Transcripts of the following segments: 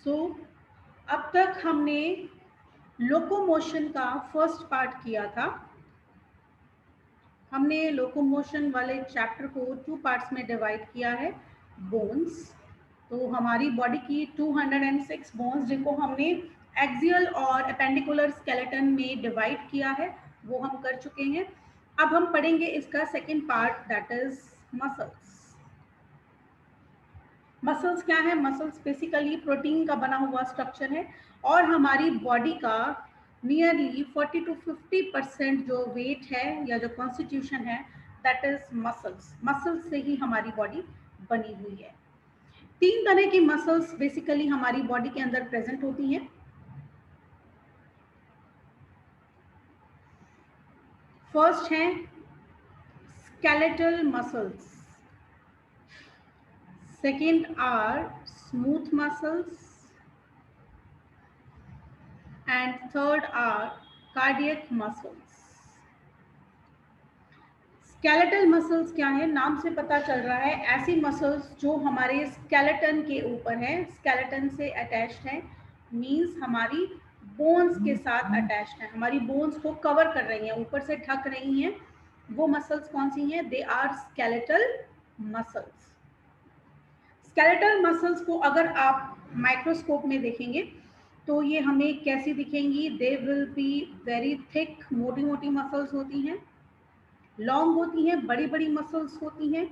सो अब तक हमने लोकोमोशन का फर्स्ट पार्ट किया था। हमने लोकोमोशन वाले चैप्टर को 2 पार्ट्स में डिवाइड किया है। बोन्स, तो हमारी बॉडी की 206 बोन्स जिनको हमने एक्सियल और एपेंडिकुलर स्केलेटन में डिवाइड किया है वो हम कर चुके हैं। अब हम पढ़ेंगे इसका second part, that is muscles. Muscles क्या है? मसल्स बेसिकली प्रोटीन का बना हुआ स्ट्रक्चर है और हमारी बॉडी का नियरली 40 to 50% जो वेट है या जो कॉन्स्टिट्यूशन है दैट इज मसल्स। मसल्स से ही हमारी बॉडी बनी हुई है। 3 तरह की मसल्स बेसिकली हमारी बॉडी के अंदर प्रेजेंट होती हैं। फर्स्ट है skeletal muscles, second are smooth muscles, and third are cardiac muscles. Skeletal muscles क्या है? नाम से पता चल रहा है ऐसी मसल्स जो हमारे स्केलेटन के ऊपर है, स्केलेटन से अटैच्ड है, मींस हमारी बोन्स के साथ अटैच्ड है, हमारी बोन्स को कवर कर रही हैं, ऊपर से ढक रही हैं। वो मसल्स कौन सी हैं? They are skeletal muscles. Skeletal muscles को अगर आप माइक्रोस्कोप में देखेंगे तो ये हमें कैसी दिखेंगी? They will be very thick, मोटी मोटी मसल्स होती हैं, लॉन्ग होती हैं, बड़ी बड़ी मसल्स होती हैं,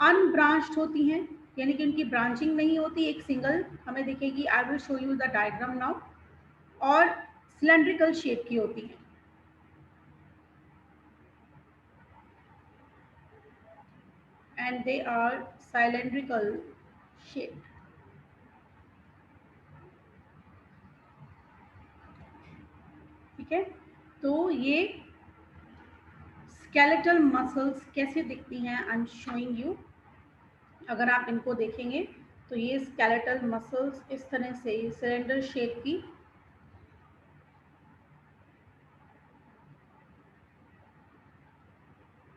अनब्रांच्ड होती हैं, यानी कि उनकी ब्रांचिंग नहीं होती, एक सिंगल हमें दिखेगी। I will show you the diagram now. और सिलेंड्रिकल शेप की होती हैं। And they are cylindrical shape. ठीक है, तो ये स्केलेटल मसल्स कैसे दिखती हैं? I am showing you. अगर आप इनको देखेंगे तो ये स्केलेटल मसल्स इस तरह से सिलेंडर शेप की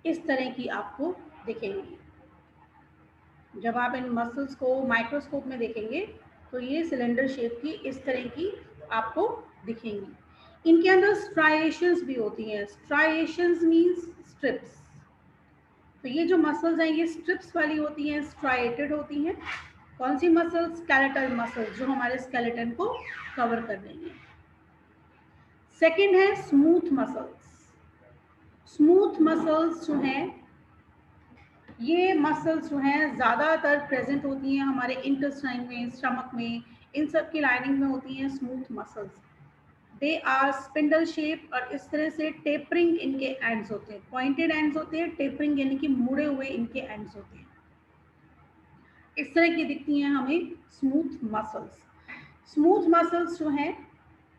इस तरह की आपको दिखेंगी। जब आप इन मसल्स को माइक्रोस्कोप में देखेंगे तो ये सिलेंडर शेप की इस तरह की आपको दिखेंगी। इनके अंदर स्ट्राइएशंस भी होती हैं। Striations means strips. तो ये जो मसल्स हैं ये स्ट्रिप्स वाली होती हैं, स्ट्राइएटेड होती हैं। कौन सी मसल्स? स्केलेटल मसल्स, जो हमारे स्केलेटन को कवर कर रही हैं। सेकेंड है स्मूथ मसल्स। स्मूथ मसल्स जो हैं ये मसल्स जो हैं ज़्यादातर प्रेजेंट होती हैं हमारे इंटेस्टाइन में, स्टमक में, इन सब की लाइनिंग में होती हैं smooth muscles. They are spindle shape और इस तरह से टेपरिंग इनके एंड्स होते हैं, पॉइंटेड एंड्स होते हैं, टेपरिंग यानी कि मुड़े हुए इनके एंड्स होते हैं। इस तरह की दिखती हैं हमें स्मूथ मसल्स। स्मूथ मसल्स जो हैं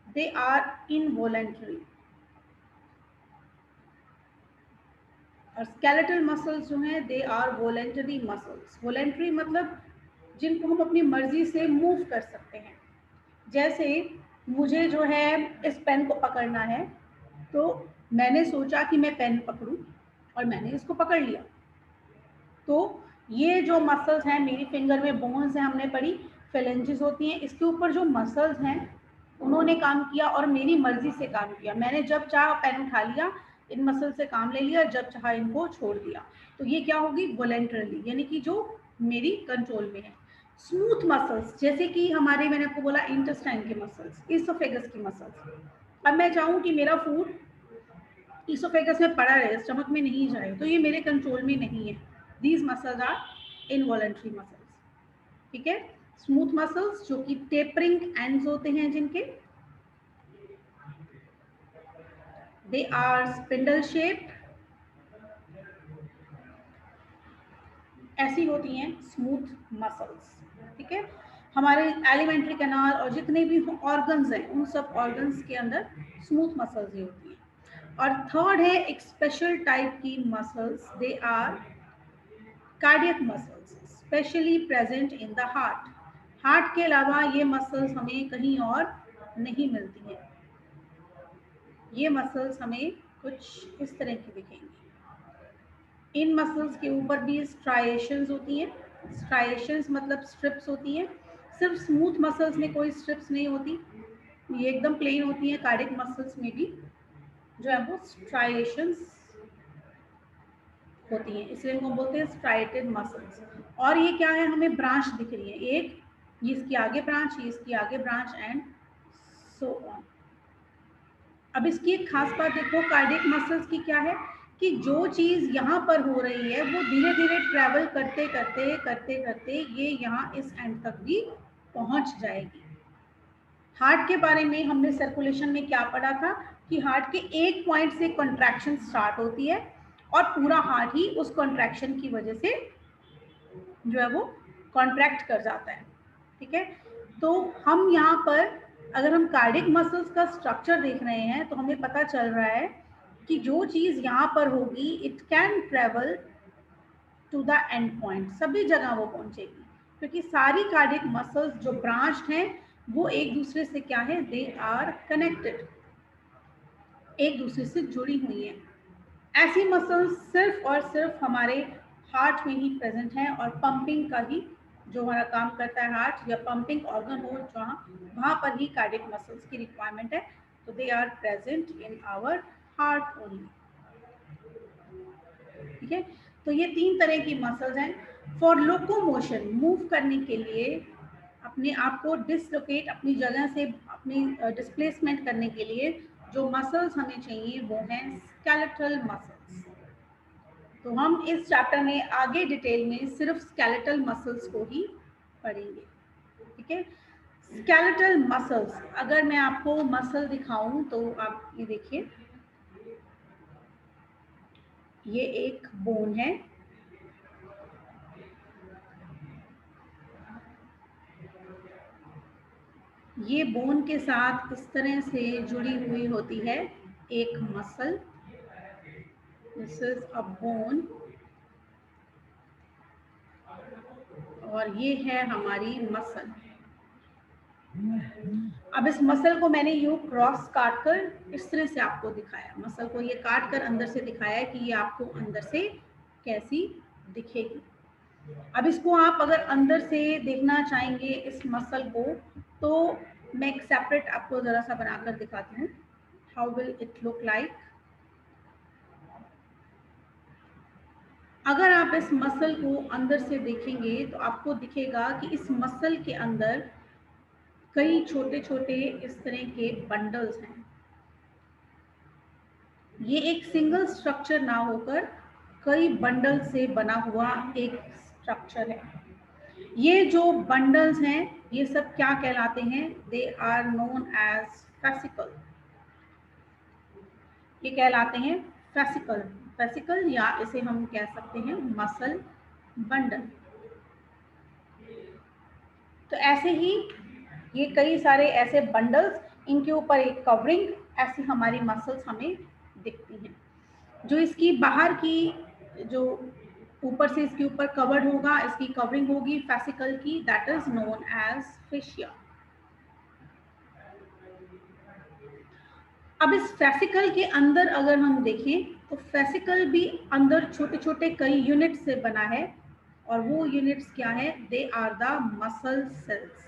दे आर इनवॉलेंटरी और स्केलेटल मसल्स जो हैं they are voluntary muscles. Voluntary मतलब जिनको हम अपनी मर्जी से मूव कर सकते हैं। जैसे मुझे जो है इस पेन को पकड़ना है तो मैंने सोचा कि मैं पेन पकड़ूं और मैंने इसको पकड़ लिया। तो ये जो मसल्स हैं मेरी फिंगर में बोन्स हैं, हमने पढ़ी फेलेंजेस होती हैं, इसके ऊपर जो मसल्स हैं उन्होंने काम किया और मेरी मर्जी से काम किया। मैंने जब चाहा पेन उठा लिया, इन मसल से काम ले लिया, जब चाहा इनको छोड़ दिया। तो ये क्या होगी? वॉलेंटरली, यानी कि जो मेरी कंट्रोल में है। स्मूथ मसल्स जैसे कि हमारे, मैंने आपको बोला इंटेस्टाइन के मसल्स, इसोफेगस की मसल्स। अब मैं चाहूँ कि मेरा फूड इसोफेगस में पड़ा रहे, स्टमक में नहीं जाए, तो ये मेरे कंट्रोल में नहीं है। These muscles are involuntary muscles. ठीक है, स्मूथ मसल्स जो कि टेपरिंग एंड्स होते हैं जिनके, दे आर स्पिंडल शेप्ड, ऐसी होती हैं स्मूथ मसल्स। ठीक है, हमारे एलिमेंट्री कैनाल और जितने भी ऑर्गन्स हैं उन सब ऑर्गन्स के अंदर स्मूथ मसल्स ही होती हैं। और थर्ड है एक स्पेशल टाइप की muscles, they are cardiac muscles, specially present in the heart. Heart के अलावा ये मसल्स हमें कहीं और नहीं मिलती हैं। ये मसल्स हमें कुछ इस तरह की दिखेंगी। इन मसल्स के ऊपर भी स्ट्राइएशंस होती हैं। स्ट्राइएशंस मतलब स्ट्रिप्स होती हैं। सिर्फ स्मूथ मसल्स में कोई स्ट्रिप्स नहीं होती, ये एकदम प्लेन होती है। कार्डियक मसल्स में भी जो है वो स्ट्राइएशंस होती हैं, इसलिए इनको बोलते हैं स्ट्राइएटेड मसल्स। और ये क्या है, हमें ब्रांच दिख रही है, एक ये इसकी आगे ब्रांच, ये इसकी आगे ब्रांच एंड सो ऑन। अब इसकी एक खास बात देखो कार्डियक मसल्स की क्या है कि जो चीज यहाँ पर हो रही है वो धीरे धीरे ट्रेवल करते करते करते करते ये यहाँ इस एंड तक भी पहुंच जाएगी। हार्ट के बारे में हमने सर्कुलेशन में क्या पढ़ा था कि हार्ट के एक पॉइंट से कॉन्ट्रैक्शन स्टार्ट होती है और पूरा हार्ट ही उस कॉन्ट्रैक्शन की वजह से जो है वो कॉन्ट्रैक्ट कर जाता है। ठीक है, तो हम यहाँ पर अगर हम कार्डियक मसल्स का स्ट्रक्चर देख रहे हैं तो हमें पता चल रहा है कि जो चीज यहाँ पर होगी it can travel to the end point, सभी जगह वो पहुंचेगी क्योंकि सारी कार्डियक मसल्स जो ब्रांच्ड हैं वो एक दूसरे से क्या है, दे आर कनेक्टेड, एक दूसरे से जुड़ी हुई है। ऐसी मसल्स सिर्फ और सिर्फ हमारे हार्ट में ही प्रेजेंट है और पंपिंग का ही जो हमारा काम करता है हार्ट या पंपिंग ऑर्गन हो जहाँ, वहाँ पर ही कार्डियक मसल्स की रिक्वायरमेंट है, तो they are present in our heart only. ठीक है, तो ये तीन तरह की मसल्स हैं। फॉर लोकोमोशन, मूव करने के लिए, अपने आप को डिसलोकेट, अपनी जगह से अपनी डिस्प्लेसमेंट करने के लिए जो मसल्स हमें चाहिए वो हैं स्केलेटल मसल्स। तो हम इस चैप्टर में आगे डिटेल में सिर्फ स्केलेटल मसल्स को ही पढ़ेंगे। ठीक है, स्केलेटल मसल्स, अगर मैं आपको मसल दिखाऊं तो आप ये देखिए, ये एक बोन है, ये बोन के साथ इस तरह से जुड़ी हुई होती है एक muscle, this is a bone, और ये है हमारी मसल। अब इस मसल को मैंने यूं क्रॉस काट कर इस तरह से आपको दिखाया, मसल को ये काट कर अंदर से दिखाया कि ये आपको अंदर से कैसी दिखेगी। अब इसको आप अगर अंदर से देखना चाहेंगे इस मसल को, तो मैं एक सेपरेट आपको जरा सा बनाकर दिखाती हूँ, how will it look like. अगर आप इस मसल को अंदर से देखेंगे तो आपको दिखेगा कि इस मसल के अंदर कई छोटे छोटे इस तरह के बंडल्स हैं। ये एक सिंगल स्ट्रक्चर ना होकर कई बंडल से बना हुआ एक स्ट्रक्चर है। ये जो बंडल्स हैं ये सब क्या कहलाते हैं, they are known as fascicle, ये कहलाते हैं फेसिकल, फेसिकल या इसे हम कह सकते हैं मसल बंडल। तो ऐसे ही ये कई सारे ऐसे बंडल्स, इनके ऊपर एक कवरिंग, ऐसी हमारी मसल्स हमें दिखती हैं। जो इसकी बाहर की, जो ऊपर से इसके ऊपर कवर्ड होगा, इसकी कवरिंग होगी फेसिकल की, that is known as fascia. अब इस फेसिकल के अंदर अगर हम देखें तो फेसिकल भी अंदर छोटे छोटे कई यूनिट से बना है, और वो यूनिट्स क्या है, they are the muscle cells.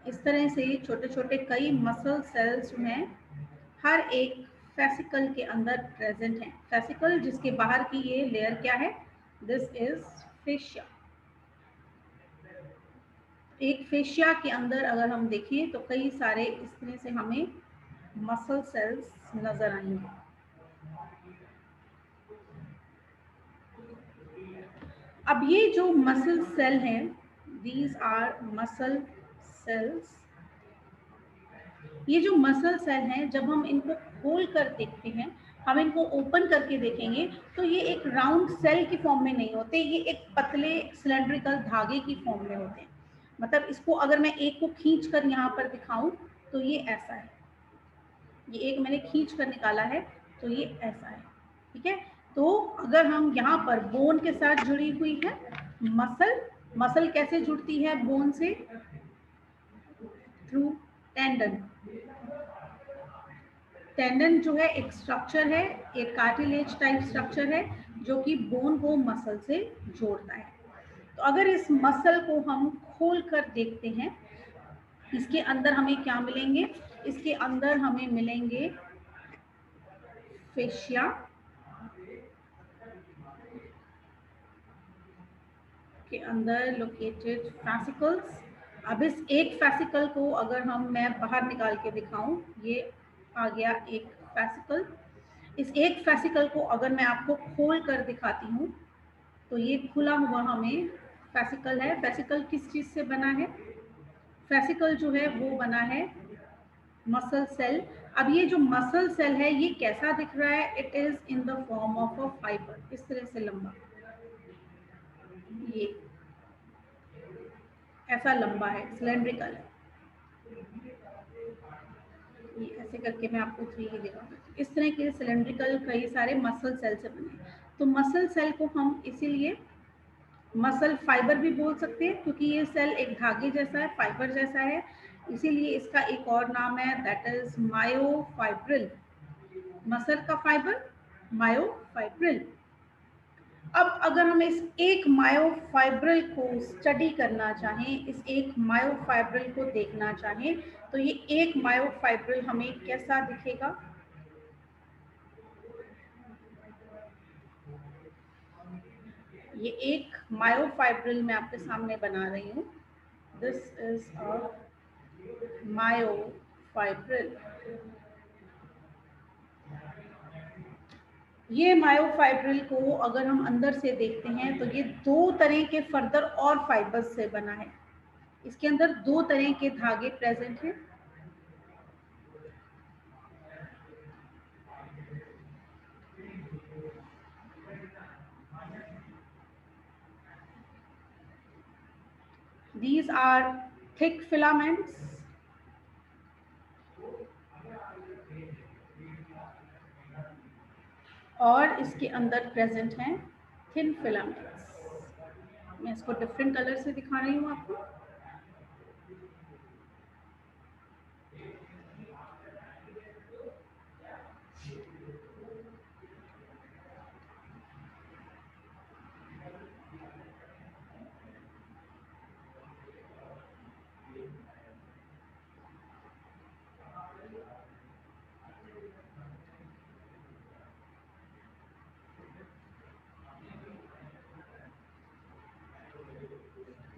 इस तरह से छोटे छोटे कई मसल सेल्स जो हैं हर एक फेसिकल के अंदर प्रेजेंट हैं। फेसिकल जिसके बाहर की ये लेयर क्या है, दिस इज फेशिया। एक फेशिया के अंदर अगर हम देखें तो कई सारे इस तरह से हमें मसल सेल्स नजर आएंगे। अब ये जो मसल सेल हैं, दीज आर मसल सेल्स। ये जो मसल सेल हैं जब हम इनको खोल कर देखते हैं, हम इनको ओपन करके देखेंगे तो ये एक राउंड सेल की फॉर्म में नहीं होते, ये एक पतले सिलेंड्रिकल धागे की फॉर्म में होते हैं। मतलब इसको अगर मैं एक को खींच कर यहाँ पर दिखाऊं तो ये ऐसा है, ये एक मैंने खींच कर निकाला है तो ये ऐसा है। ठीक है, तो अगर हम यहाँ पर बोन के साथ जुड़ी हुई है मसल, मसल कैसे जुड़ती है बोन से, थ्रू टेंडन। टेंडन जो है एक स्ट्रक्चर है, एक कार्टिलेज टाइप स्ट्रक्चर है जो कि बोन को मसल से जोड़ता है। तो अगर इस मसल को हम खोल कर देखते हैं, इसके अंदर हमें क्या मिलेंगे? इसके अंदर हमें मिलेंगे फेशिया, के अंदर लोकेटेड फैसिकल्स। अब इस एक फैसिकल को अगर मैं बाहर निकाल के दिखाऊं, ये आ गया एक फैसिकल। इस एक फैसिकल को अगर मैं आपको खोल कर दिखाती हूँ, तो ये खुला हुआ हमें फैसिकल है। फैसिकल किस चीज से बना है? फैसिकल जो है वो बना है मसल सेल। अब ये जो मसल सेल है ये कैसा दिख रहा है? It is in the form of a fibre, इस तरह से लंबा, ये ऐसा लंबा है, सिलेंड्रिकल है। ये ऐसे करके मैं आपको 3D दिखाऊंगी। इस तरह के सिलेंड्रिकल कई सारे मसल सेल से बने। तो मसल सेल को हम इसीलिए मसल फाइबर भी बोल सकते हैं, क्योंकि ये सेल एक धागे जैसा है, फाइबर जैसा है, इसीलिए इसका एक और नाम है, दैट इज मायोफाइब्रिल। मसल का फाइबर मायोफाइब्रिल। अब अगर हम इस एक मायोफाइब्रिल को स्टडी करना चाहें, इस एक मायोफाइब्रिल को देखना चाहें, तो ये एक मायोफाइब्रिल हमें कैसा दिखेगा? ये एक मायोफाइब्रिल मैं आपके सामने बना रही हूँ। This is a myofibril. ये मायोफाइब्रिल को अगर हम अंदर से देखते हैं, तो ये दो तरह के फर्दर और फाइबर्स से बना है। इसके अंदर दो तरह के धागे प्रेजेंट हैं। These are thick filaments और इसके अंदर प्रेजेंट हैं थिन फिलामेंट्स। मैं इसको डिफरेंट कलर से दिखा रही हूँ आपको।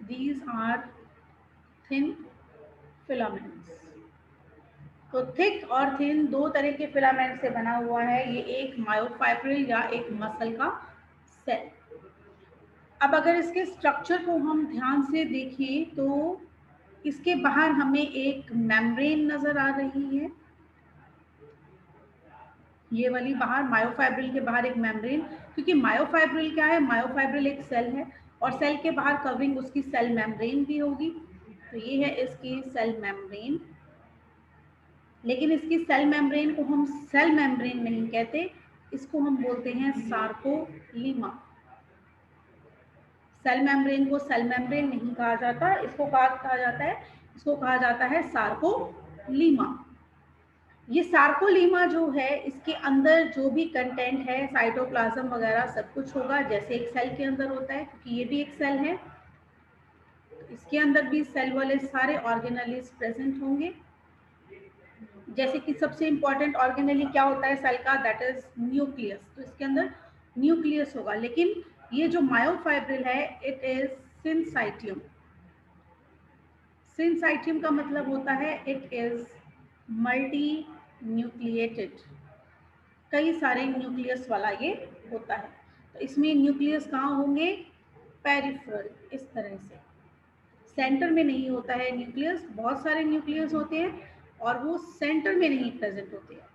These are thin filaments। तो थिक और थिन दो तरह के फिलामेंट से बना हुआ है ये एक मायोफाइब्रिल या एक मसल का सेल। अब अगर इसके स्ट्रक्चर को हम ध्यान से देखें, तो इसके बाहर हमें एक मेम्ब्रेन नजर आ रही है। ये वाली बाहर मायोफाइब्रिल के बाहर एक मेम्ब्रेन, क्योंकि मायोफाइब्रिल क्या है? मायोफाइब्रिल एक सेल है और सेल के बाहर कवरिंग उसकी सेल मेम्ब्रेन भी होगी। तो ये है इसकी सेल मेम्ब्रेन। लेकिन इसकी सेल मेम्ब्रेन को हम सेल मेम्ब्रेन नहीं कहते, इसको हम बोलते हैं सार्कोलीमा। सेल मेम्ब्रेन को सेल मेम्ब्रेन नहीं कहा जाता, इसको कहा जाता है, इसको कहा जाता है सार्कोलीमा। ये सार्कोलीमा जो है, इसके अंदर जो भी कंटेंट है, साइटोप्लाज्म वगैरह सब कुछ होगा, जैसे एक सेल के अंदर होता है, क्योंकि ये भी एक सेल है। इसके अंदर भी सेल वाले सारे ऑर्गेनेलिज प्रेजेंट होंगे। जैसे कि सबसे इंपॉर्टेंट ऑर्गेनेली क्या होता है सेल का? That is nucleus. तो इसके अंदर न्यूक्लियस होगा। लेकिन ये जो मायोफाइब्रिल है, इट इज सिंसाइटियम। सिंसाइटियम का मतलब होता है इट इज मल्टी न्यूक्लिएटेड, कई सारे न्यूक्लियस वाला ये होता है। तो इसमें न्यूक्लियस कहाँ होंगे? पेरिफेरल, इस तरह से। सेंटर में नहीं होता है न्यूक्लियस, बहुत सारे न्यूक्लियस होते हैं और वो सेंटर में नहीं प्रेजेंट होते हैं,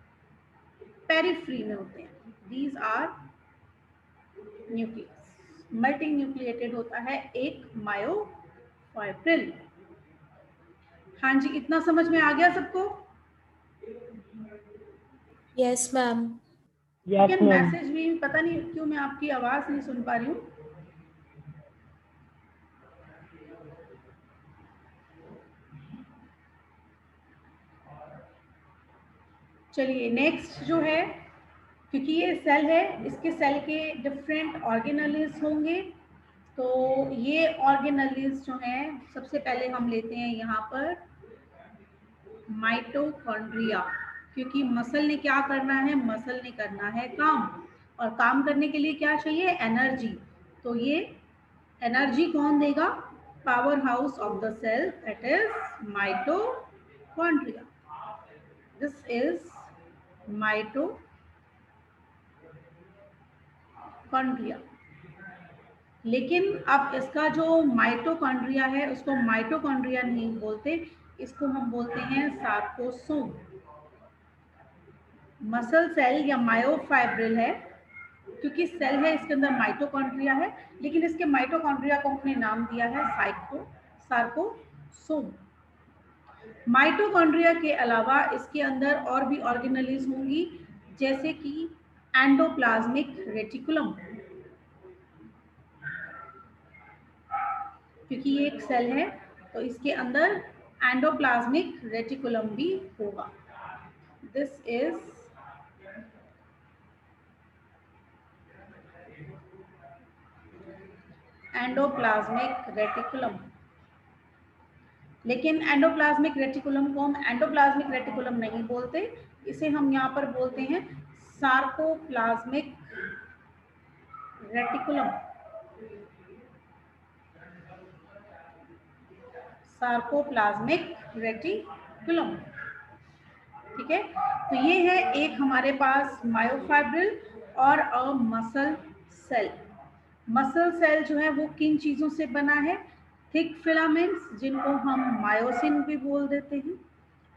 पेरिफ्री में होते हैं। These are nucleus. Multinucleated होता है एक मायोफाइब्रिल। हाँ जी, इतना समझ में आ गया सबको? Yes ma'am. लेकिन मैसेज भी पता नहीं क्यों मैं आपकी आवाज नहीं सुन पा रही हूँ। चलिए नेक्स्ट जो है, क्योंकि ये सेल है, इसके सेल के डिफरेंट ऑर्गेनेल्स होंगे। तो तो ये ऑर्गेनेल्स जो हैं, सबसे पहले हम लेते हैं यहाँ पर माइटोकॉन्ड्रिया, क्योंकि मसल ने क्या करना है, मसल ने करना है काम, और काम करने के लिए क्या चाहिए, एनर्जी। तो ये एनर्जी कौन देगा, powerhouse of the cell, that is mitochondria. This is mitochondria. लेकिन अब इसका जो माइटोकॉन्ड्रिया है उसको माइटोकॉन्ड्रिया नहीं बोलते, इसको हम बोलते हैं सार्कोसोम। मसल सेल या मायोफाइब्रिल है, क्योंकि सेल है इसके अंदर माइटोकॉन्ड्रिया है, लेकिन इसके माइटोकॉन्ड्रिया को हमने नाम दिया है सार्कोसोम। माइटोकॉन्ड्रिया के अलावा इसके अंदर और भी ऑर्गेनेल्स होंगी, जैसे कि एंडोप्लाज्मिक रेटिकुलम, क्योंकि ये एक सेल है तो इसके अंदर एंडोप्लाज्मिक रेटिकुलम भी होगा। This is endoplasmic reticulum. लेकिन एंडोप्लाज्मिक रेटिकुलम को हम एंडोप्लाज्मिक रेटिकुलम नहीं बोलते, इसे हम यहाँ पर बोलते हैं सार्कोप्लाज्मिक रेटिकुलम। सार्कोप्लाज्मिक रेटिकुलम, ठीक है। तो ये है एक हमारे पास मायोफाइब्रिल और a muscle cell. Muscle cell जो है वो किन चीज़ों से बना है, थिक फिलामेंट्स जिनको हम मायोसिन भी बोल देते हैं,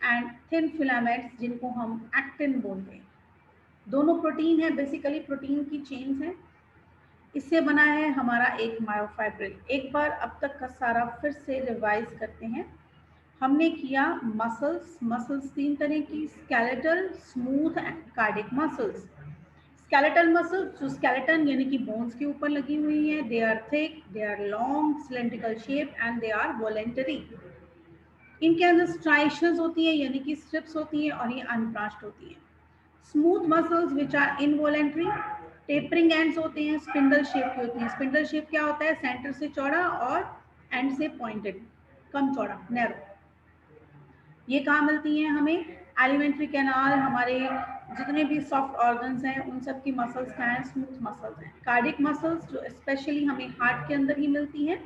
एंड थिन फिलामेंट्स जिनको हम एक्टिन बोलते हैं। दोनों प्रोटीन है, बेसिकली प्रोटीन की चेन्स हैं। इससे बना है हमारा एक मायोफाइब्रिल। एक बार अब तक का सारा फिर से रिवाइज करते हैं। हमने किया मसल्स तीन तरह की, skeletal, smooth and cardiac muscles. Skeletal muscles जो स्केलेटन यानी कि बोन्स के ऊपर लगी हुई है, they are thick, they are long, cylindrical shape and they are voluntary. इनके अंदर स्ट्राइशंस होती है यानी कि स्ट्रिप्स होती हैं और ये अनब्रांच्ड होती हैं। Smooth muscles which are involuntary, tapering ends होते हैं, स्पिंडल शेप की होती हैं। स्पिंडल शेप क्या होता है, सेंटर से चौड़ा और एंड से पॉइंटेड, कम चौड़ा, नैरो। ये कहाँ मिलती हैं हमें, एलिमेंट्री कैनाल, हमारे जितने भी सॉफ्ट ऑर्गन्स हैं उन सब की मसल्स क्या हैं, स्मूथ मसल्स हैं। कार्डिक मसल्स जो स्पेशली हमें हार्ट के अंदर ही मिलती हैं,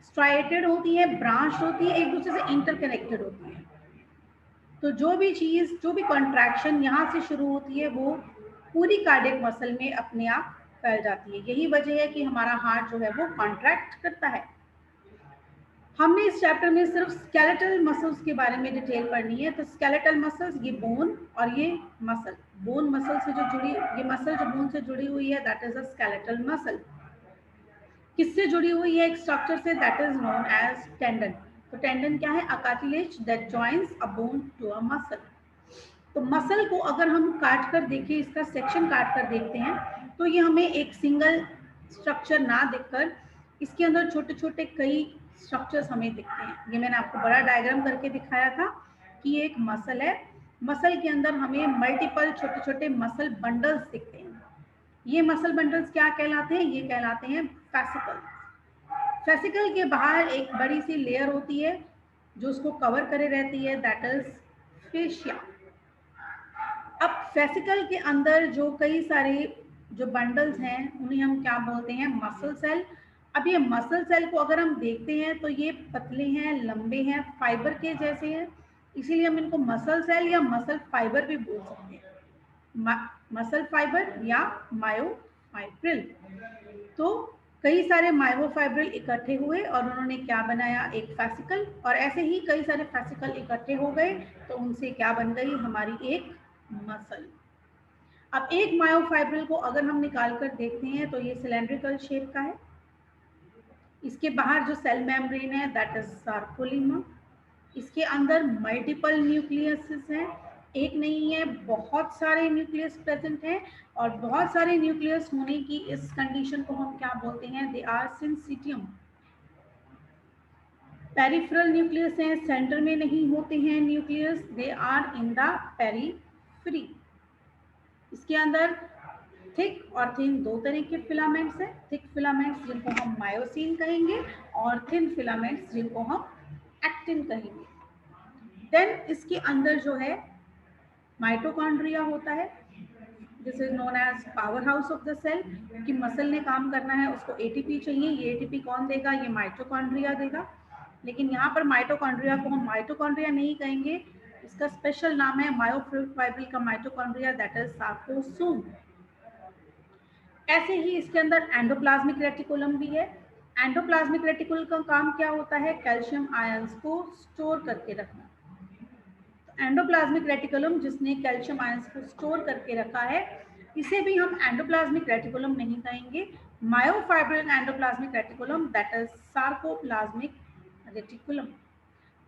स्ट्राइटेड होती है, ब्रांच होती है, एक दूसरे से इंटरकनेक्टेड होती है। तो जो भी चीज़, जो भी कॉन्ट्रैक्शन यहाँ से शुरू होती है वो पूरी कार्डियक मसल में अपने आप फैल जाती है। यही वजह है कि हमारा हार्ट जो है वो कॉन्ट्रैक्ट करता है। हमने इस चैप्टर में सिर्फ स्केलेटल मसल्स के बारे में डिटेल पढ़नी है। तो स्केलेटल मसल्स, ये बोन और ये मसल, बोन मसल से जो जुड़ी, ये मसल जो बोन से जुड़ी हुई है that is a skeletal muscle. किससे जुड़ी हुई है, एक स्ट्रक्चर से, that is known as tendon. तो टेंडन क्या है, a cartilage that joins a bone to a muscle. तो मसल को अगर हम काट कर देखें, इसका सेक्शन काट कर देखते हैं, तो ये हमें एक सिंगल स्ट्रक्चर ना दिखकर इसके अंदर छोटे छोटे कई स्ट्रक्चर्स हमें दिखते हैं। ये मैंने आपको बड़ा डायग्राम करके दिखाया था कि ये एक मसल है, मसल के अंदर हमें मल्टीपल छोटे छोटे मसल बंडल्स दिखते हैं। ये मसल बंडल्स क्या कहलाते हैं, ये कहलाते हैं फैसिकल। फैसिकल के बाहर एक बड़ी सी लेयर होती है जो उसको कवर करे रहती है, दैट इज फेशिया। अब फैसिकल के अंदर जो कई सारे जो बंडल्स हैं उन्हें हम क्या बोलते हैं, मसल सेल। अब ये मसल सेल को अगर हम देखते हैं तो ये पतले हैं, लंबे हैं, फाइबर के जैसे हैं, इसीलिए हम इनको मसल सेल या मसल फाइबर भी बोल सकते हैं, मसल फाइबर या मायोफाइब्रिल। तो कई सारे मायोफाइब्रिल इकट्ठे हुए और उन्होंने क्या बनाया, एक फैसिकल, और ऐसे ही कई सारे फैसिकल इकट्ठे हो गए तो उनसे क्या बन गई, हमारी एक मसल। अब एक मायोफाइब्रिल को अगर हम निकाल कर देखते हैं तो ये सिलेंड्रिकल शेप का है। इसके बाहर जो सेल मेम्ब्रेन है दैट इज सार्कोलीमा। इसके अंदर मल्टीपल न्यूक्लियसेस हैं, एक नहीं है, बहुत सारे न्यूक्लियस प्रेजेंट हैं। और बहुत सारे न्यूक्लियस होने की इस कंडीशन को हम क्या बोलते हैं, they are syncytium. Peripheral nucleus हैं, सेंटर में नहीं होते हैं nucleus, they are in the periphery. इसके अंदर थिक और थिन दो तरह के फिलामेंट्स हैं। थिक फिलामेंट्स जिनको हम मायोसिन कहेंगे और थिन फिलामेंट्स जिनको हम एक्टिन कहेंगे। देन इसके अंदर जो है माइटोकॉन्ड्रिया होता है, this is known as powerhouse of the cell. कि मसल ने काम करना है, उसको एटीपी चाहिए, ये एटीपी कौन देगा? ये माइटोकॉन्ड्रिया देगा। लेकिन यहाँ पर माइटोकॉन्ड्रिया को हम माइटोकॉन्ड्रिया नहीं कहेंगे, इसका स्पेशल नाम है मायोफाइब्रिल का माइटोकॉन्ड्रिया, दैट इज सार्कोसोम। ऐसे ही इसके अंदर एंडोप्लाज्मिक रेटिकुलम भी है। एंडोप्लाज्मिक रेटिकुलम का काम क्या होता है? कैल्शियम आयंस को स्टोर करके रखना। तो एंडोप्लाज्मिक रेटिकुलम जिसने कैल्शियम आयंस को स्टोर करके रखा है, इसे भी हम एंडोप्लाज्मिक रेटिकुलम नहीं कहेंगे, myofibril endoplasmic reticulum, that is sarcoplasmic reticulum.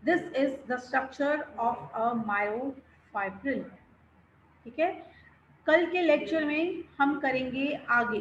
This is the structure of a myofibril. ठीक है, कल के लेक्चर में हम करेंगे आगे